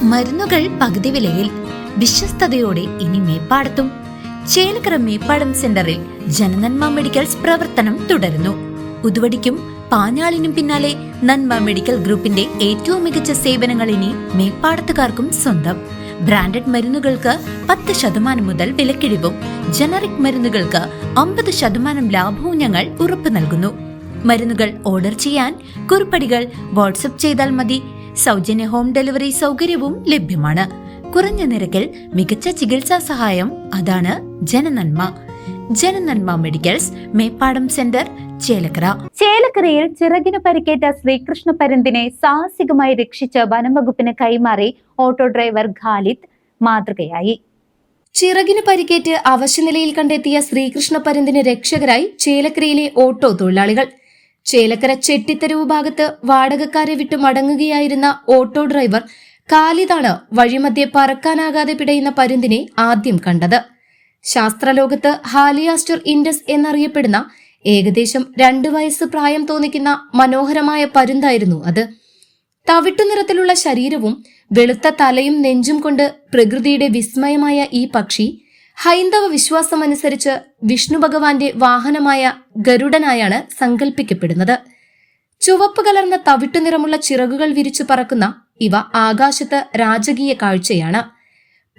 മരുന്നുകൾ പകുതി വിലയിൽ വിശ്വസ്തയോടെ ഇനി മേപ്പാടത്തും. ചേലക്കര മേപ്പാടം സെന്ററിൽ ജനനന്മ മെഡിക്കൽസ് പ്രവർത്തനം തുടരുന്നു. ഉതുവടിക്കും പാഞ്ഞാളിനും പിന്നാലെ നന്മ മെഡിക്കൽ ഗ്രൂപ്പിന്റെ ഏറ്റവും മികച്ച സേവനങ്ങൾ ഇനി മേപ്പാടത്തുകാർക്കും സ്വന്തം. ബ്രാൻഡഡ് മരുന്നുകൾക്ക് 10% മുതൽ വിലക്കിഴിവും ജനറിക് മരുന്നുകൾക്ക് 50% ലാഭവും ഞങ്ങൾ ഉറപ്പു നൽകുന്നു. മരുന്നുകൾ ഓർഡർ ചെയ്യാൻ കുറിപ്പടികൾ വാട്സ്ആപ്പ് ചെയ്താൽ മതി. സൗജന്യ ഹോം ഡെലിവറി സൗകര്യവും ലഭ്യമാണ്. കുറഞ്ഞ നിരക്കിൽ മികച്ച ചികിത്സാ സഹായം, അതാണ് ജനനന്മ. ജനനന്മ മെഡിക്കൽസ്, മേപ്പാടം സെന്റർ, ചേലക്കര. ചേലക്കരയിൽ ചിറകിന് പരിക്കേറ്റ ശ്രീകൃഷ്ണ പരുന്തിനെ സാഹസികമായി രക്ഷിച്ച് വനംവകുപ്പിന് കൈമാറി ഓട്ടോ ഡ്രൈവർ ഖാലിദ് മാതൃകയായി. ചിറകിന് പരിക്കേറ്റ് അവശനിലയിൽ കണ്ടെത്തിയ ശ്രീകൃഷ്ണ പരുന്തിന് രക്ഷകരായി ചേലക്കരയിലെ ഓട്ടോ തൊഴിലാളികൾ. ചേലക്കര ചെട്ടിത്തെരുവ് ഭാഗത്ത് വാടകക്കാരെ വിട്ട് മടങ്ങുകയായിരുന്ന ഓട്ടോ ഡ്രൈവർ ഖാലിദാണ് വഴിമധ്യേ പറക്കാനാകാതെ പിടയുന്ന പരുന്തിനെ ആദ്യം കണ്ടത്. ശാസ്ത്രലോകത്ത് ഹാലിയാസ്റ്റർ ഇൻഡസ് എന്നറിയപ്പെടുന്ന ഏകദേശം 2 വയസ്സ് പ്രായം തോന്നിക്കുന്ന മനോഹരമായ പരുന്തായിരുന്നു അത്. തവിട്ടുനിറത്തിലുള്ള ശരീരവും വെളുത്ത തലയും നെഞ്ചും കൊണ്ട് പ്രകൃതിയുടെ വിസ്മയമായ ഈ പക്ഷി ഹൈന്ദവ വിശ്വാസമനുസരിച്ച് വിഷ്ണു ഭഗവാന്റെ വാഹനമായ ഗരുഡനായാണ് സങ്കല്പിക്കപ്പെടുന്നത്. ചുവപ്പ് കലർന്ന തവിട്ടുനിറമുള്ള ചിറകുകൾ വിരിച്ചു പറക്കുന്ന ഇവ ആകാശത്ത് രാജകീയ കാഴ്ചയാണ്.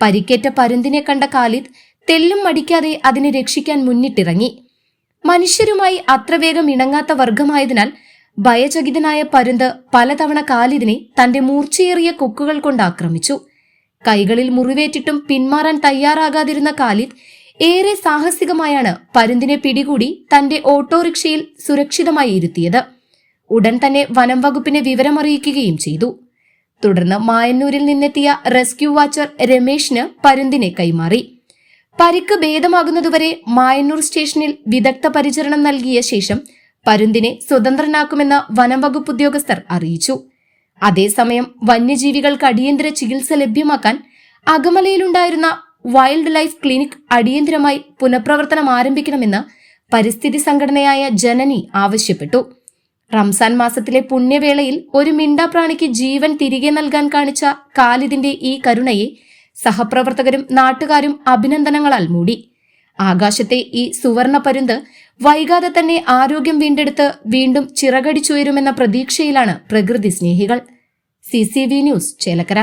പരിക്കേറ്റ പരുന്തിനെ കണ്ട ഖാലിദ് തെല്ലും മടിക്കാതെ അതിനെ രക്ഷിക്കാൻ മുന്നിട്ടിറങ്ങി. മനുഷ്യരുമായി അത്ര വേഗം ഇണങ്ങാത്ത വർഗമായതിനാൽ ഭയചകിതനായ പരുന്ത് പലതവണ ഖാലിദിനെ തന്റെ മൂർച്ചയേറിയ കൊക്കുകൾ കൊണ്ട് ആക്രമിച്ചു. കൈകളിൽ മുറിവേറ്റിട്ടും പിന്മാറാൻ തയ്യാറാകാതിരുന്ന ഖാലിദ് ഏറെ സാഹസികമായാണ് പരുന്തിനെ പിടികൂടി തന്റെ ഓട്ടോറിക്ഷയിൽ സുരക്ഷിതമായി ഇരുത്തിയത്. ഉടൻ തന്നെ വനം വകുപ്പിനെ വിവരമറിയിക്കുകയും ചെയ്തു. തുടർന്ന് മായന്നൂരിൽ നിന്നെത്തിയ റെസ്ക്യൂ വാച്ചർ രമേശിന് പരുന്തിനെ കൈമാറി. പരിക്ക് ഭേദമാകുന്നതുവരെ മായന്നൂർ സ്റ്റേഷനിൽ വിദഗ്ധ പരിചരണം നൽകിയ ശേഷം പരുന്തിനെ സ്വതന്ത്രനാക്കുമെന്ന് വനം വകുപ്പ് ഉദ്യോഗസ്ഥർ അറിയിച്ചു. അതേസമയം വന്യജീവികൾക്ക് അടിയന്തര ചികിത്സ ലഭ്യമാക്കാൻ അകമലയിലുണ്ടായിരുന്ന വൈൽഡ് ലൈഫ് ക്ലിനിക് അടിയന്തരമായി പുനഃപ്രവർത്തനം ആരംഭിക്കണമെന്ന് പരിസ്ഥിതി സംഘടനയായ ജനനി ആവശ്യപ്പെട്ടു. റംസാൻ മാസത്തിലെ പുണ്യവേളയിൽ ഒരു മിണ്ടാപ്രാണിക്ക് ജീവൻ തിരികെ നൽകാൻ കാണിച്ച ഖാലിദിന്റെ ഈ കരുണയെ സഹപ്രവർത്തകരും നാട്ടുകാരും അഭിനന്ദനങ്ങളാൽ മൂടി. ആകാശത്തെ ഈ സുവർണ പരുന്ത് വൈകാതെ തന്നെ ആരോഗ്യം വീണ്ടെടുത്ത് വീണ്ടും ചിറകടിച്ചുയരുമെന്ന പ്രതീക്ഷയിലാണ് പ്രകൃതി സ്നേഹികൾ. CCV news, Chelakkara.